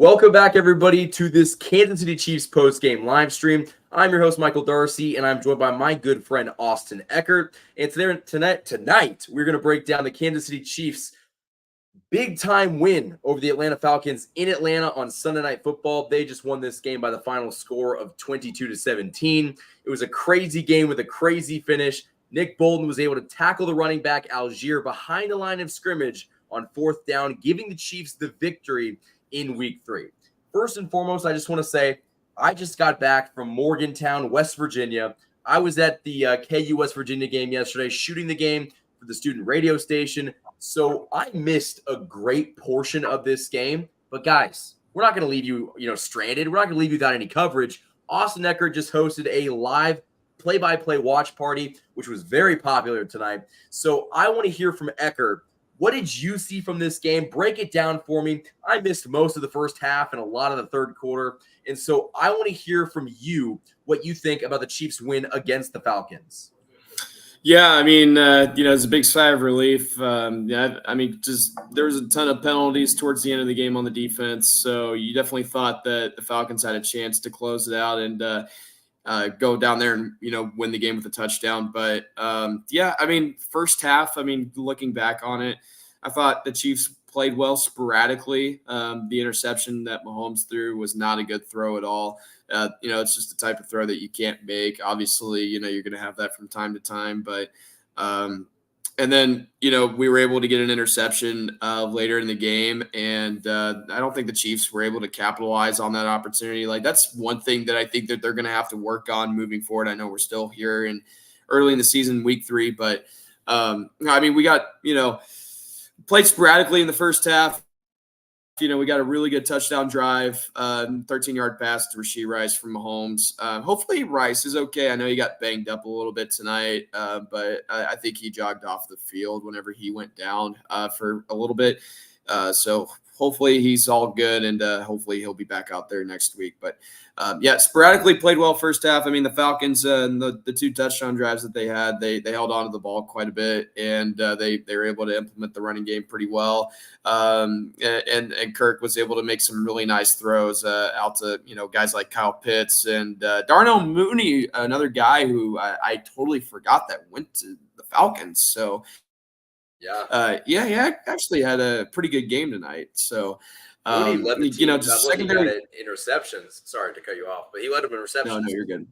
Welcome back, everybody, to this Kansas City Chiefs post-game live stream. I'm your host, Michael Darcy, and I'm joined by my good friend, Austin Eckert. And tonight, we're going to break down the Kansas City Chiefs' big-time win over the Atlanta Falcons in Atlanta on Sunday Night Football. They just won this game by the final score of 22-17. It was a crazy game with a crazy finish. Nick Bolton was able to tackle the running back, Algier, behind the line of scrimmage on fourth down, giving the Chiefs the victory in week 3. First and foremost, I just want to say I just got back from Morgantown, West Virginia. I was at the KU West Virginia game yesterday, shooting the game for the student radio station. So I missed a great portion of this game. But guys, we're not going to leave you, stranded. We're not going to leave you without any coverage. Austin Eckert just hosted a live play-by-play watch party, which was very popular tonight. So I want to hear from Eckert. What did you see from this game? Break it down for me. I missed most of the first half and a lot of the third quarter. And so I want to hear from you what you think about the Chiefs' win against the Falcons. Yeah, I mean, it's a big sigh of relief. There was a ton of penalties towards the end of the game on the defense. So you definitely thought that the Falcons had a chance to close it out and go down there and, win the game with a touchdown. But, first half, looking back on it, I thought the Chiefs played well sporadically. The interception that Mahomes threw was not a good throw at all. It's just the type of throw that you can't make. Obviously, you're going to have that from time to time. But and then, we were able to get an interception later in the game. And I don't think the Chiefs were able to capitalize on that opportunity. Like, that's one thing that I think that they're going to have to work on moving forward. I know we're still here and early in the season, week 3. But, we got, played sporadically in the first half. We got a really good touchdown drive, 13-yard pass to Rashee Rice from Mahomes. Hopefully Rice is okay. I know he got banged up a little bit tonight, but I think he jogged off the field whenever he went down for a little bit. So hopefully he's all good, and hopefully he'll be back out there next week. But, sporadically played well first half. The Falcons, the 2 touchdown drives that they had, they held on to the ball quite a bit, and they were able to implement the running game pretty well. And Kirk was able to make some really nice throws out to, guys like Kyle Pitts and Darnell Mooney, another guy who I totally forgot that went to the Falcons. So, he actually had a pretty good game tonight. So, Mooney led the team. Just secondary interceptions. Sorry to cut you off, but he led them in receptions. No, you're good.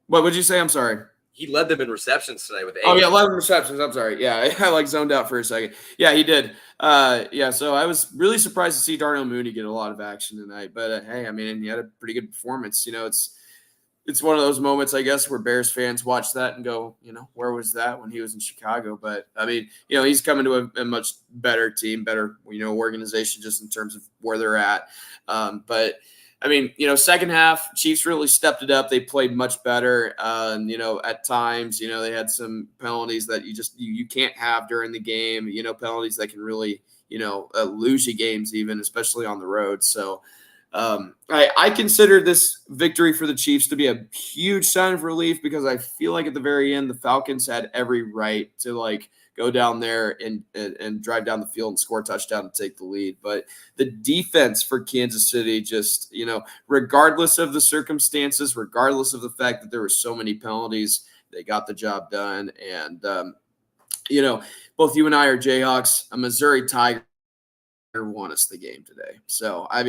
What would you say? I'm sorry. He led them in receptions tonight with 8. Oh, yeah, 11 receptions. I'm sorry. Yeah, I zoned out for a second. Yeah, he did. So I was really surprised to see Darnell Mooney get a lot of action tonight. But, he had a pretty good performance. It's one of those moments, I guess, where Bears fans watch that and go, where was that when he was in Chicago? But, he's coming to a much better team, better, organization just in terms of where they're at. Second half, Chiefs really stepped it up. They played much better. At times, they had some penalties that you can't have during the game, penalties that can really, lose you games even, especially on the road. So, I consider this victory for the Chiefs to be a huge sign of relief because I feel like at the very end, the Falcons had every right to go down there and drive down the field and score a touchdown and take the lead. But the defense for Kansas City just, regardless of the circumstances, regardless of the fact that there were so many penalties, they got the job done. And, both you and I are Jayhawks. A Missouri Tiger won us the game today. So, at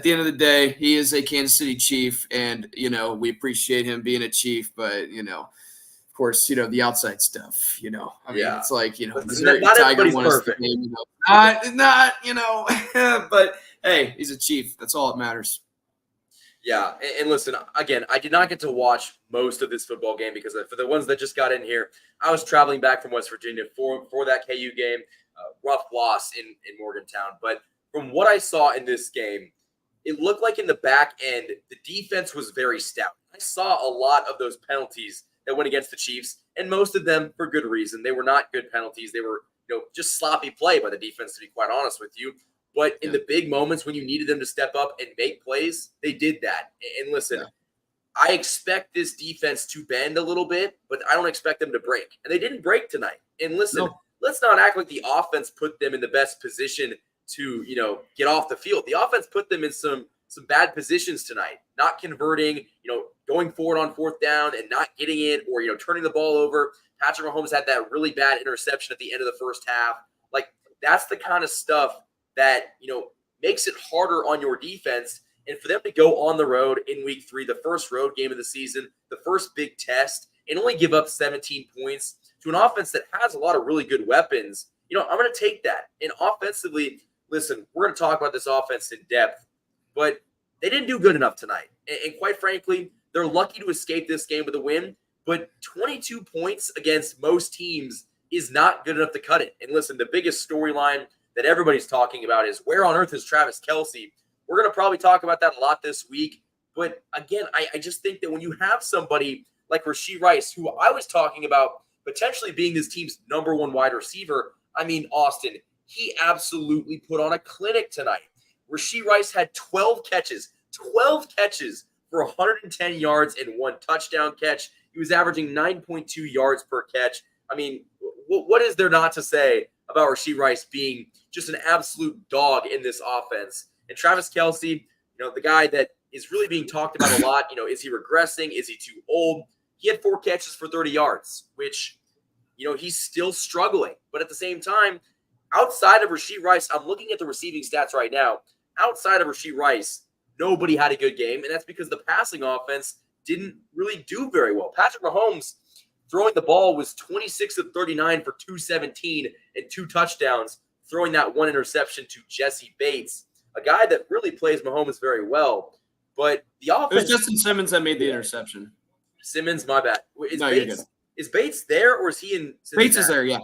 the end of the day, he is a Kansas City Chief, and, we appreciate him being a Chief, but, of course, the outside stuff, it's like, Missouri Tiger won us the game, but hey, he's a Chief. That's all that matters. Yeah, and listen, again, I did not get to watch most of this football game because for the ones that just got in here, I was traveling back from West Virginia for that KU game. Rough loss in Morgantown. But from what I saw in this game, it looked like in the back end, the defense was very stout. I saw a lot of those penalties that went against the Chiefs, and most of them for good reason. They were not good penalties. They were just sloppy play by the defense, to be quite honest with you. But in the big moments when you needed them to step up and make plays, they did that. And listen, I expect this defense to bend a little bit, but I don't expect them to break. And they didn't break tonight. And listen, let's not act like the offense put them in the best position to, get off the field. The offense put them in some bad positions tonight, not converting, going forward on fourth down and not getting it, or, turning the ball over. Patrick Mahomes had that really bad interception at the end of the first half. Like, that's the kind of stuff that, makes it harder on your defense. And for them to go on the road in week 3, the first road game of the season, the first big test, and only give up 17 points to an offense that has a lot of really good weapons, I'm going to take that. And offensively, listen, we're going to talk about this offense in depth, but they didn't do good enough tonight. And quite frankly, they're lucky to escape this game with a win, but 22 points against most teams is not good enough to cut it. And listen, the biggest storyline that everybody's talking about is, where on earth is Travis Kelce? We're going to probably talk about that a lot this week. But again, I just think that when you have somebody like Rashee Rice, who I was talking about potentially being this team's number 1 wide receiver, I mean, Austin, he absolutely put on a clinic tonight. Rashee Rice had 12 catches for 110 yards and 1 touchdown catch. He was averaging 9.2 yards per catch. I mean, what is there not to say about Rashee Rice being just an absolute dog in this offense? And Travis Kelce, the guy that is really being talked about a lot, is he regressing? Is he too old? He had 4 catches for 30 yards, which, he's still struggling. But at the same time, outside of Rashee Rice, I'm looking at the receiving stats right now. Outside of Rashee Rice, nobody had a good game, and that's because the passing offense didn't really do very well. Patrick Mahomes throwing the ball was 26 of 39 for 217 and 2 touchdowns, throwing that 1 interception to Jesse Bates, a guy that really plays Mahomes very well. But the offense... It was Justin Simmons that made the interception. Simmons, my bad. You're good. Is Bates there, or is he in Cincinnati? Bates is there, yeah.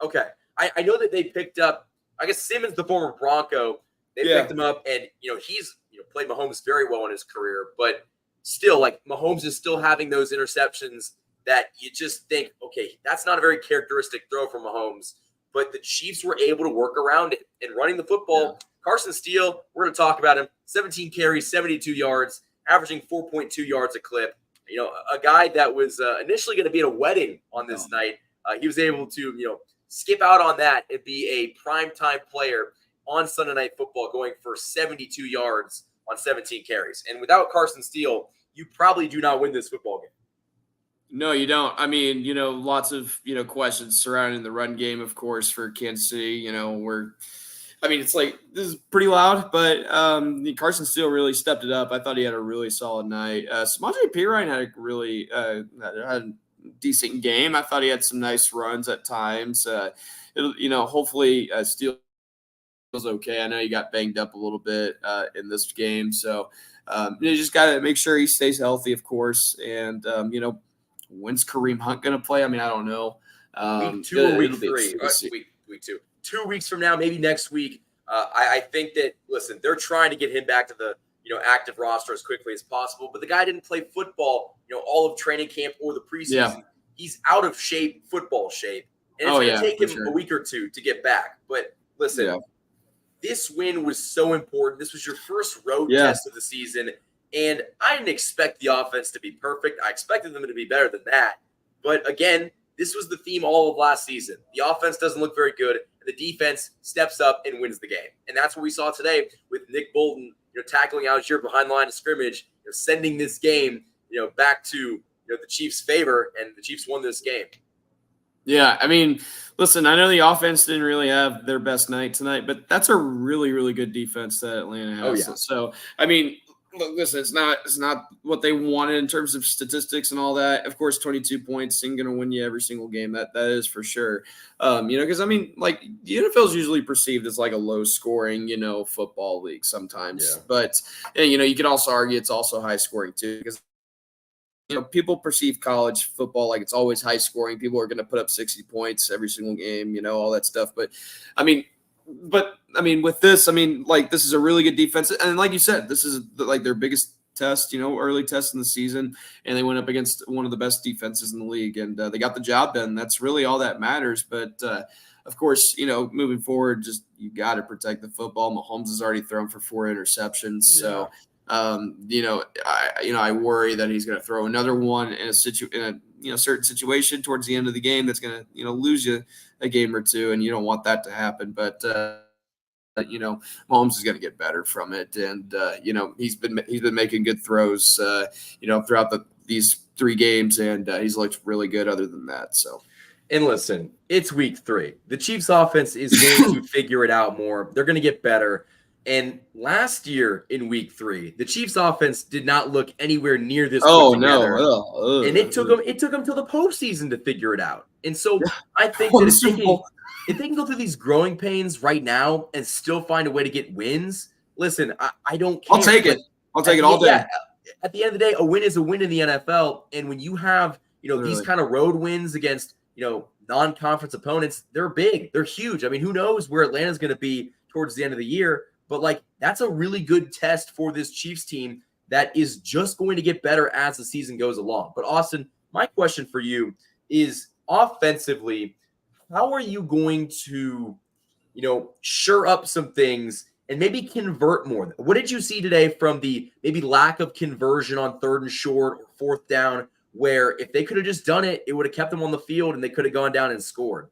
Okay. I know that they picked up, I guess Simmons, the former Bronco, they picked him up, and, he's played Mahomes very well in his career. But still, like, Mahomes is still having those interceptions that you just think, okay, that's not a very characteristic throw from Mahomes. But the Chiefs were able to work around it and running the football. Yeah. Carson Steele, we're going to talk about him. 17 carries, 72 yards, averaging 4.2 yards a clip. A guy that was initially going to be at a wedding on this night. He was able to, skip out on that and be a primetime player on Sunday Night Football, going for 72 yards on 17 carries. And without Carson Steele, you probably do not win this football game. No, you don't. I mean, lots of, questions surrounding the run game, of course, for Kansas City. It's like, this is pretty loud, but Carson Steele really stepped it up. I thought he had a really solid night. Samaje Perine had a really had a decent game. I thought he had some nice runs at times. Hopefully Steele was okay. I know he got banged up a little bit in this game. So you just got to make sure he stays healthy, of course. And, when's Kareem Hunt going to play? I mean, I don't know. Week 2 or week 3? Week 2. 2 weeks from now, maybe next week. I think that, listen, they're trying to get him back to the active roster as quickly as possible. But the guy didn't play football, all of training camp or the preseason. Yeah. He's out of shape, football shape. And it's going to take him a week or 2 to get back. But listen, this win was so important. This was your first road test of the season. And I didn't expect the offense to be perfect. I expected them to be better than that. But again, this was the theme all of last season. The offense doesn't look very good. The defense steps up and wins the game. And that's what we saw today with Nick Bolton, tackling out here behind the line of scrimmage, sending this game, back to the Chiefs' favor, and the Chiefs won this game. Yeah, I mean, listen, I know the offense didn't really have their best night tonight, but that's a really, really good defense that Atlanta has. Oh, yeah. So, I mean, listen, it's not what they wanted in terms of statistics and all that. Of course, 22 points ain't going to win you every single game. That is for sure. Because I mean, like, the NFL is usually perceived as like a low scoring, football league sometimes. Yeah. But you could also argue it's also high scoring too, because people perceive college football like it's always high scoring. People are going to put up 60 points every single game, all that stuff. But I mean, with this, this is a really good defense. And like you said, this is like their biggest test, early test in the season. And they went up against one of the best defenses in the league, and they got the job done. That's really all that matters. But of course, moving forward, just you got to protect the football. Mahomes has already thrown for 4 interceptions. Yeah. So, I worry that he's going to throw another one in a certain situation towards the end of the game that's going to, lose you a game or two, and you don't want that to happen. But Mahomes is going to get better from it, and he's been making good throws, throughout these 3 games, and he's looked really good. Other than that, so. And listen, it's week 3. The Chiefs offense is going to figure it out more. They're going to get better. And last year in week 3, the Chiefs offense did not look anywhere near this put together. No. And it took them till the postseason to figure it out. And so I think that if they can go through these growing pains right now and still find a way to get wins, listen, I don't care. I'll take it. I'll take it all day. Yeah, at the end of the day, a win is a win in the NFL. And when you have, these kind of road wins against, non-conference opponents, they're big. They're huge. I mean, who knows where Atlanta's going to be towards the end of the year. But, that's a really good test for this Chiefs team that is just going to get better as the season goes along. But, Austin, my question for you is offensively, how are you going to, shore up some things and maybe convert more? What did you see today from the maybe lack of conversion on 3rd and short or 4th down, where if they could have just done it, it would have kept them on the field and they could have gone down and scored?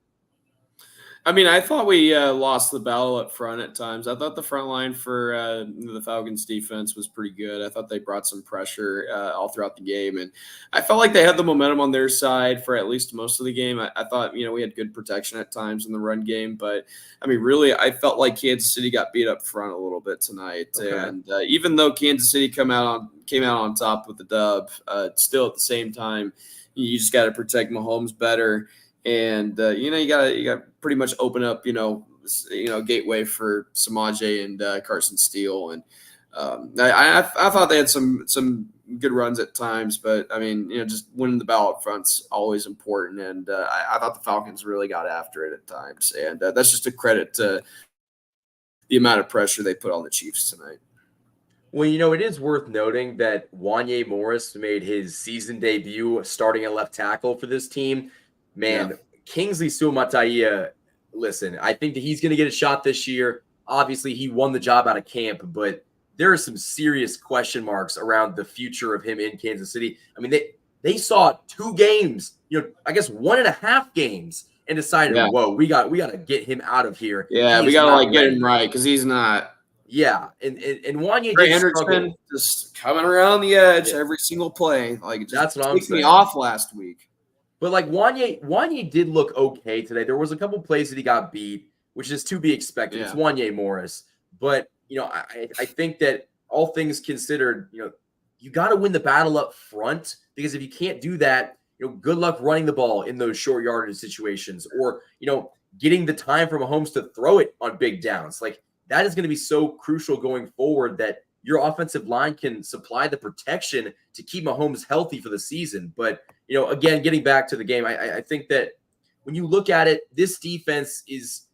I mean, I thought we lost the battle up front at times. I thought the front line for the Falcons defense was pretty good. I thought they brought some pressure all throughout the game. And I felt like they had the momentum on their side for at least most of the game. I thought, we had good protection at times in the run game. But, I mean, really, I felt like Kansas City got beat up front a little bit tonight. Okay. And even though Kansas City came out on top with the dub, still at the same time, you just got to protect Mahomes better. And you got to pretty much open up gateway for Samaje and Carson Steele, and I thought they had some good runs at times, but I mean just winning the battle up front's always important, and I thought the Falcons really got after it at times, and that's just a credit to the amount of pressure they put on the Chiefs tonight. Well, it is worth noting that Wanya Morris made his season debut starting at left tackle for this team. Man, yeah. Kingsley Suamataia, listen, I think that he's going to get a shot this year. Obviously, he won the job out of camp, but there are some serious question marks around the future of him in Kansas City. I mean, they saw 2 games, I guess 1.5 games, and decided, whoa, we got to get him out of here. Yeah, we got to get him right because he's not. Yeah, and Wanya did struggle. Just coming around the edge every single play. That's what I'm saying. Me off last week. But Wanya did look okay today. There was a couple plays that he got beat, which is to be expected. Yeah. It's Wanya Morris. But, I think that all things considered, you got to win the battle up front, because if you can't do that, good luck running the ball in those short yardage situations, or, getting the time for Mahomes to throw it on big downs. That is going to be so crucial going forward, that your offensive line can supply the protection to keep Mahomes healthy for the season. But, again, getting back to the game, I think that when you look at it, this defense is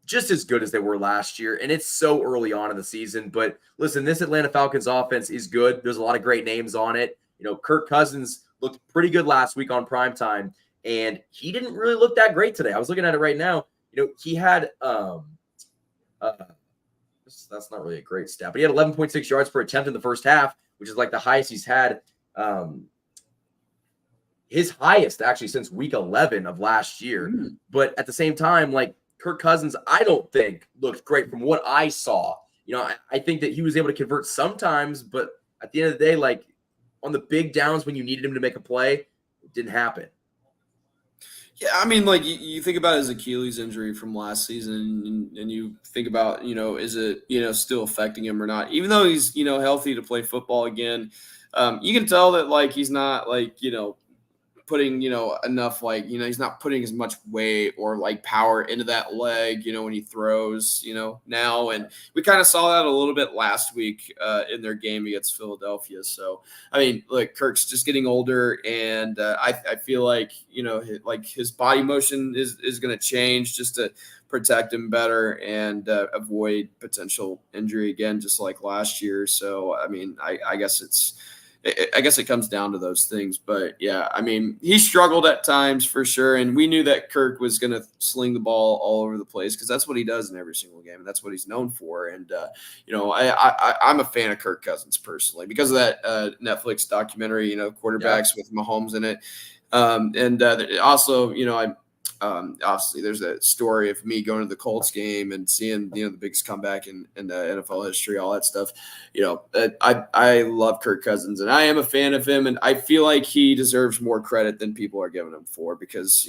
just as good as they were last year, and it's so early on in the season. But listen, this Atlanta Falcons offense is good. There's a lot of great names on it. Kirk Cousins looked pretty good last week on primetime, and he didn't really look that great today. I was looking at it right now. He had that's not really a great stat, but he had 11.6 yards per attempt in the first half, which is the highest he's had. His highest actually since week 11 of last year. But at the same time, Kirk Cousins, I don't think looked great from what I saw. I think that he was able to convert sometimes, but at the end of the day, on the big downs when you needed him to make a play, it didn't happen. Yeah, I mean, you think about his Achilles injury from last season, and you think about, is it, still affecting him or not? Even though he's, healthy to play football again, you can tell that, he's not, putting, enough, he's not putting as much weight or power into that leg, when he throws, now. And we kind of saw that a little bit last week in their game against Philadelphia. So, I mean, look, Kirk's just getting older, and I feel like, his body motion is going to change just to protect him better and avoid potential injury again, just like last year. So, I mean, I guess it comes down to those things. But, yeah, I mean, he struggled at times for sure, and we knew that Kirk was going to sling the ball all over the place because that's what he does in every single game, and that's what he's known for. And, I'm a fan of Kirk Cousins personally because of that Netflix documentary, quarterbacks with Mahomes in it. Also, Obviously, there's a story of me going to the Colts game and seeing the biggest comeback in the NFL history, all that stuff. I love Kirk Cousins, and I am a fan of him, and I feel like he deserves more credit than people are giving him for, because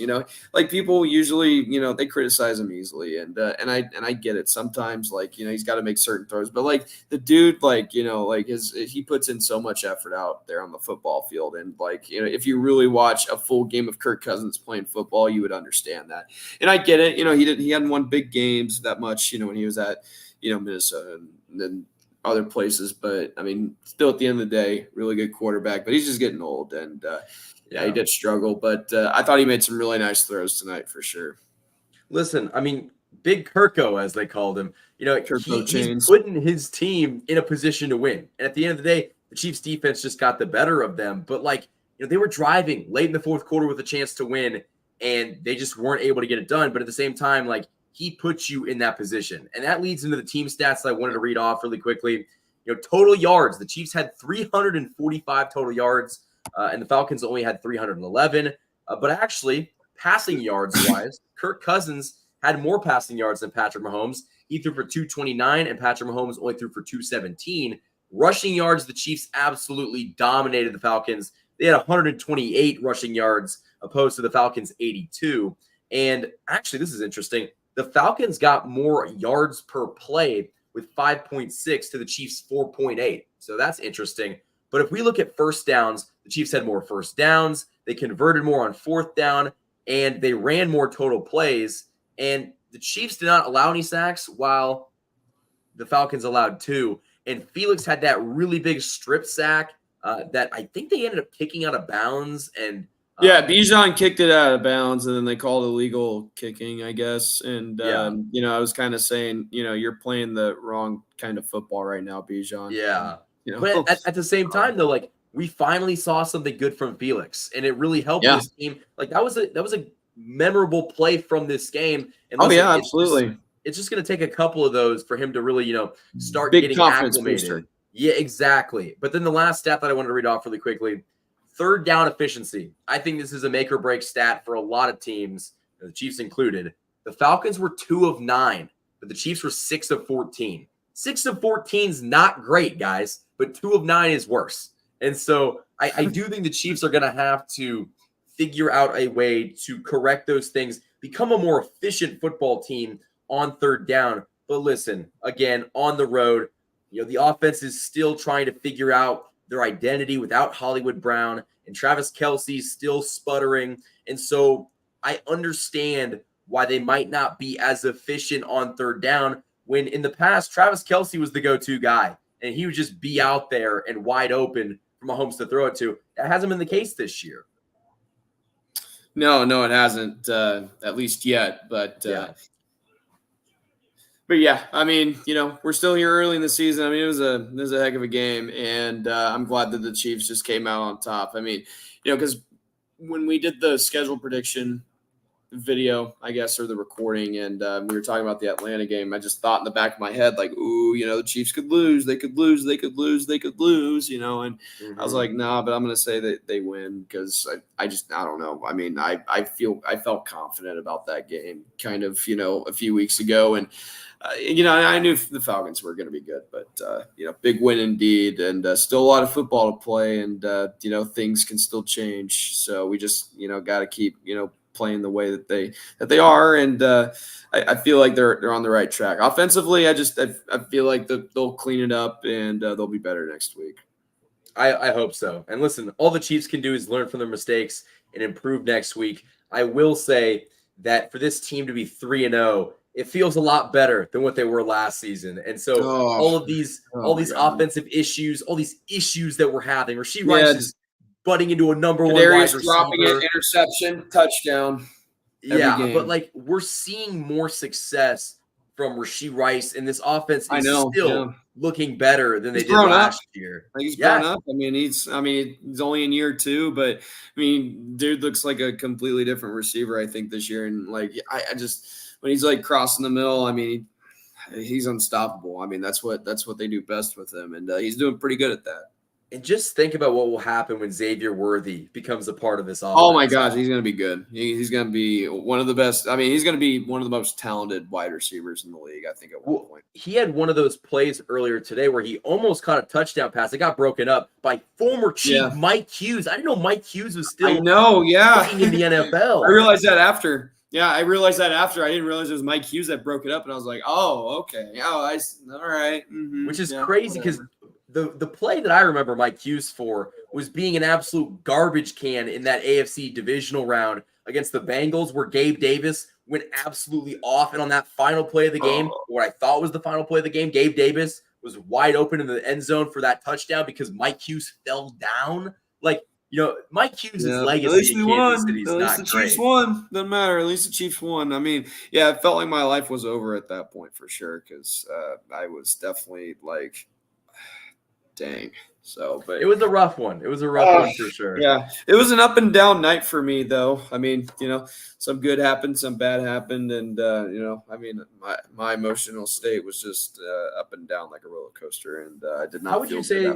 like people usually they criticize him easily, and I get it sometimes. Like he's got to make certain throws, but like the dude, like he puts in so much effort out there on the football field, and if you really watch a full game of Kirk Cousins playing football, you would understand that. And I get it. He hadn't won big games that much, when he was at, Minnesota and then other places. But I mean, still at the end of the day, really good quarterback, but he's just getting old. And he did struggle, but I thought he made some really nice throws tonight for sure. Listen, I mean, Big Kirko, as they called him, he's chains. putting his team in a position to win. And at the end of the day, the Chiefs defense just got the better of them. But they were driving late in the fourth quarter with a chance to win, and they just weren't able to get it done. But at the same time, he puts you in that position. And that leads into the team stats that I wanted to read off really quickly. Total yards. The Chiefs had 345 total yards, and the Falcons only had 311. But actually, passing yards-wise, Kirk Cousins had more passing yards than Patrick Mahomes. He threw for 229, and Patrick Mahomes only threw for 217. Rushing yards, the Chiefs absolutely dominated the Falcons. They had 128 rushing yards opposed to the Falcons' 82. And actually, this is interesting. The Falcons got more yards per play with 5.6 to the Chiefs' 4.8. So that's interesting. But if we look at first downs, the Chiefs had more first downs. They converted more on fourth down, and they ran more total plays. And the Chiefs did not allow any sacks, while the Falcons allowed 2. And Felix had that really big strip sack that I think they ended up kicking out of bounds. And Bijan kicked it out of bounds, and then they called illegal kicking, I guess. And I was kind of saying, you're playing the wrong kind of football right now, Bijan. Yeah. But at the same time, though, we finally saw something good from Felix, and it really helped this team. That was a memorable play from this game. And absolutely. It's just going to take a couple of those for him to really, start Big getting acclimated. Booster. Yeah, exactly. But then the last stat that I wanted to read off really quickly, third down efficiency. I think this is a make or break stat for a lot of teams, the Chiefs included. The Falcons were 2 of 9, but the Chiefs were 6 of 14. 6 of 14 is not great, guys, but 2 of 9 is worse. And so I do think the Chiefs are going to have to figure out a way to correct those things, become a more efficient football team on third down. But listen, again, on the road, the offense is still trying to figure out their identity without Hollywood Brown, and Travis Kelce's still sputtering. And so I understand why they might not be as efficient on third down, when in the past, Travis Kelce was the go-to guy, and he would just be out there and wide open for Mahomes to throw it to. That hasn't been the case this year. No, it hasn't, at least yet. But yeah, I mean, we're still here early in the season. I mean, it was a heck of a game, and I'm glad that the Chiefs just came out on top. I mean, because when we did the schedule prediction video, I guess, or the recording, and we were talking about the Atlanta game, I just thought in the back of my head, the Chiefs could lose, they could lose, and I was like, nah, but I'm going to say that they win, because I don't know. I mean, I felt confident about that game kind of, a few weeks ago, and I knew the Falcons were going to be good, but big win indeed, and still a lot of football to play, and things can still change. So we just got to keep playing the way that they are, and I feel like they're on the right track offensively. I feel like they'll clean it up, and they'll be better next week. I hope so. And listen, all the Chiefs can do is learn from their mistakes and improve next week. I will say that for this team to be 3-0, it feels a lot better than what they were last season. And so all these offensive issues, all these issues that we're having, Rashee Rice is butting into a number one wide receiver. Dropping an interception, touchdown. Yeah, but we're seeing more success from Rashee Rice, and this offense is still looking better than they did last year. He's grown up. I mean, he's only in year 2, but I mean, dude looks like a completely different receiver, I think, this year. And I just when he's crossing the middle, I mean, he's unstoppable. I mean, that's what they do best with him, and he's doing pretty good at that. And just think about what will happen when Xavier Worthy becomes a part of this offense. Oh my gosh, he's going to be good. He's going to be one of the best. I mean, he's going to be one of the most talented wide receivers in the league, I think, at one point. He had one of those plays earlier today where he almost caught a touchdown pass. It got broken up by former Chief Mike Hughes. I didn't know Mike Hughes was still in the NFL. I realized that after. Yeah, I realized that after. I didn't realize it was Mike Hughes that broke it up, and I was like, oh, okay. Oh, all right. Mm-hmm. Which is crazy because the play that I remember Mike Hughes for was being an absolute garbage can in that AFC divisional round against the Bengals where Gabe Davis went absolutely off. And on that final play of the game, what I thought was the final play of the game, Gabe Davis was wide open in the end zone for that touchdown because Mike Hughes fell down. Like, Mike Hughes' legacy in Kansas City is not great. At least the Chiefs won. Doesn't matter. At least the Chiefs won. I mean, yeah, it felt like my life was over at that point for sure because I was definitely like, dang. So, but it was a rough one. It was a rough one for sure. Yeah, it was an up and down night for me, though. I mean, some good happened, some bad happened, and I mean, my emotional state was just up and down like a roller coaster, and I did not. How would you say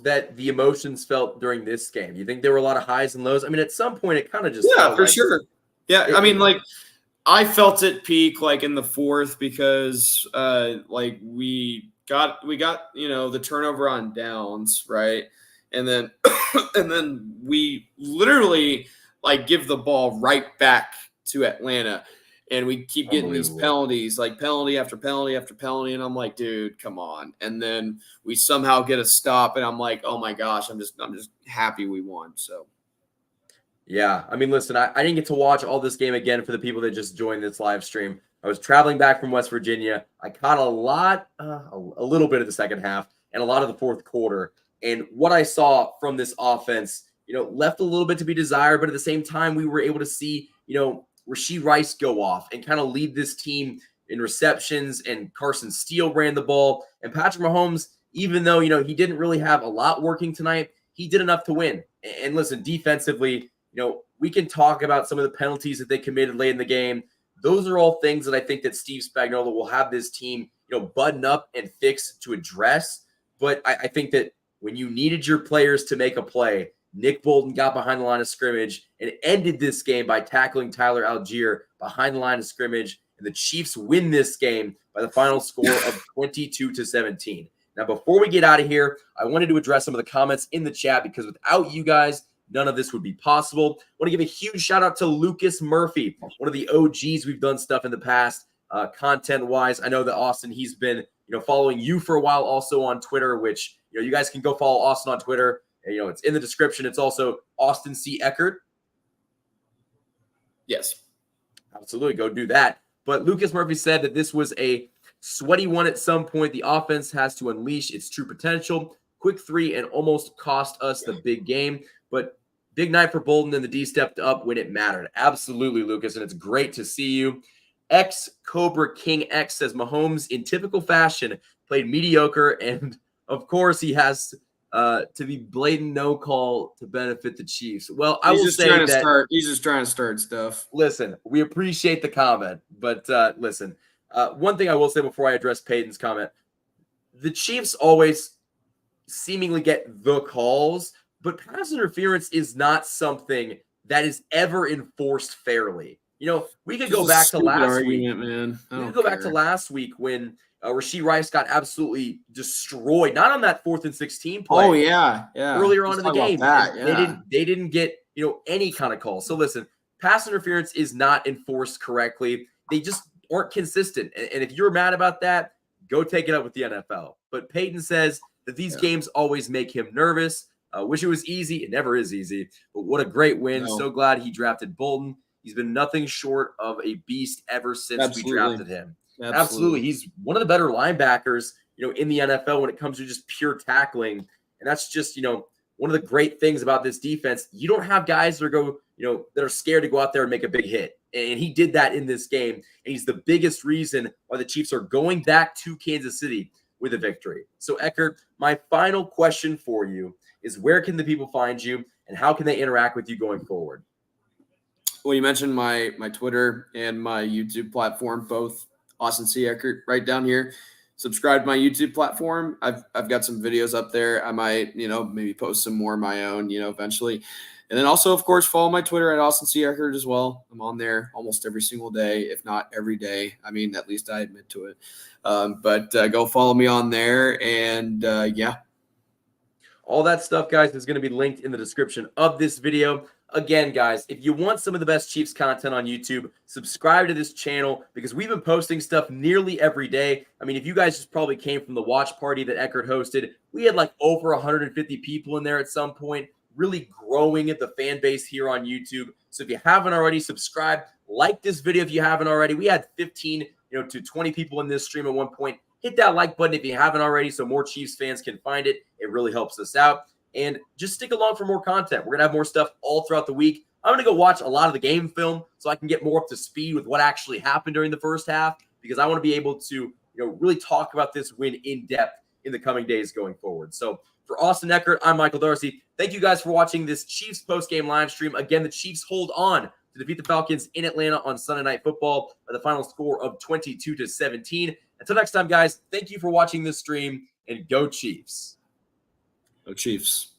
that the emotions felt during this game? You think there were a lot of highs and lows? I mean, at some point, it kind of just for sure. Yeah, I mean, like I felt it peak like in the fourth because we got the turnover on downs, right? And then we literally like give the ball right back to Atlanta, and we keep getting these penalties, like penalty after penalty after penalty, and I'm like, dude, come on. And then we somehow get a stop, and I'm like, oh my gosh, I'm just happy we won. So yeah, I mean, listen, I didn't get to watch all this game again for the people that just joined this live stream. I was traveling back from West Virginia. I caught a little bit of the second half and a lot of the fourth quarter. And what I saw from this offense, left a little bit to be desired. But at the same time, we were able to see, Rashee Rice go off and kind of lead this team in receptions. And Carson Steele ran the ball. And Patrick Mahomes, even though, he didn't really have a lot working tonight, he did enough to win. And listen, defensively, we can talk about some of the penalties that they committed late in the game. Those are all things that I think that Steve Spagnuolo will have this team, button up and fix to address. But I think that when you needed your players to make a play, Nick Bolton got behind the line of scrimmage and ended this game by tackling Tyler Algier behind the line of scrimmage. And the Chiefs win this game by the final score of 22-17. Now, before we get out of here, I wanted to address some of the comments in the chat because without you guys, none of this would be possible. I want to give a huge shout out to Lucas Murphy, one of the OGs. We've done stuff in the past, content-wise. I know that Austin, he's been, following you for a while also on Twitter, which, you guys can go follow Austin on Twitter. And, it's in the description. It's also Austin C. Eckert. Yes. Absolutely. Go do that. But Lucas Murphy said that this was a sweaty one at some point. The offense has to unleash its true potential. Quick three and almost cost us the big game. But big night for Bolton, and the D stepped up when it mattered. Absolutely, Lucas, and it's great to see you. Cobra King X says Mahomes, in typical fashion, played mediocre, and of course he has to be blatant no call to benefit the Chiefs. Well, I will say that he's just trying to start stuff. Listen, we appreciate the comment, but listen, one thing I will say before I address Peyton's comment: the Chiefs always seemingly get the calls. But pass interference is not something that is ever enforced fairly. We could go back to last week. Man. We could go back to last week when Rashee Rice got absolutely destroyed, not on that 4th and 16 play. Oh yeah. Earlier on in the game, they didn't get any kind of call. So listen, pass interference is not enforced correctly. They just aren't consistent. And if you're mad about that, go take it up with the NFL. But Peyton says that these games always make him nervous. Wish it was easy. It never is easy. But what a great win. No. So glad he drafted Bolton. He's been nothing short of a beast ever since we drafted him. Absolutely. He's one of the better linebackers, in the NFL when it comes to just pure tackling. And that's just, one of the great things about this defense. You don't have guys that that are scared to go out there and make a big hit. And he did that in this game. And he's the biggest reason why the Chiefs are going back to Kansas City with a victory. So, Eckert, my final question for you is where can the people find you and how can they interact with you going forward? Well, you mentioned my Twitter and my YouTube platform, both Austin C. Eckert right down here. subscribe to my YouTube platform. I've got some videos up there. I might, maybe post some more of my own, eventually. And then also, of course, follow my Twitter at Austin C. Eckert as well. I'm on there almost every single day, if not every day. I mean, at least I admit to it. But go follow me on there. And yeah. All that stuff, guys, is going to be linked in the description of this video. Again, guys, if you want some of the best Chiefs content on YouTube, subscribe to this channel because we've been posting stuff nearly every day. I mean, if you guys just probably came from the watch party that Eckert hosted, we had like over 150 people in there at some point, really growing at the fan base here on YouTube. So if you haven't already, subscribe, like this video if you haven't already. We had 15 to 20 people in this stream at one point. Hit that like button if you haven't already so more Chiefs fans can find it. It really helps us out. And just stick along for more content. We're going to have more stuff all throughout the week. I'm going to go watch a lot of the game film so I can get more up to speed with what actually happened during the first half because I want to be able to really talk about this win in depth in the coming days going forward. So for Austin Eckert, I'm Michael Darcy. Thank you guys for watching this Chiefs post-game live stream. Again, the Chiefs hold on to defeat the Falcons in Atlanta on Sunday Night Football by the final score of 22-17. Until next time, guys, thank you for watching this stream, and go Chiefs. Go Chiefs.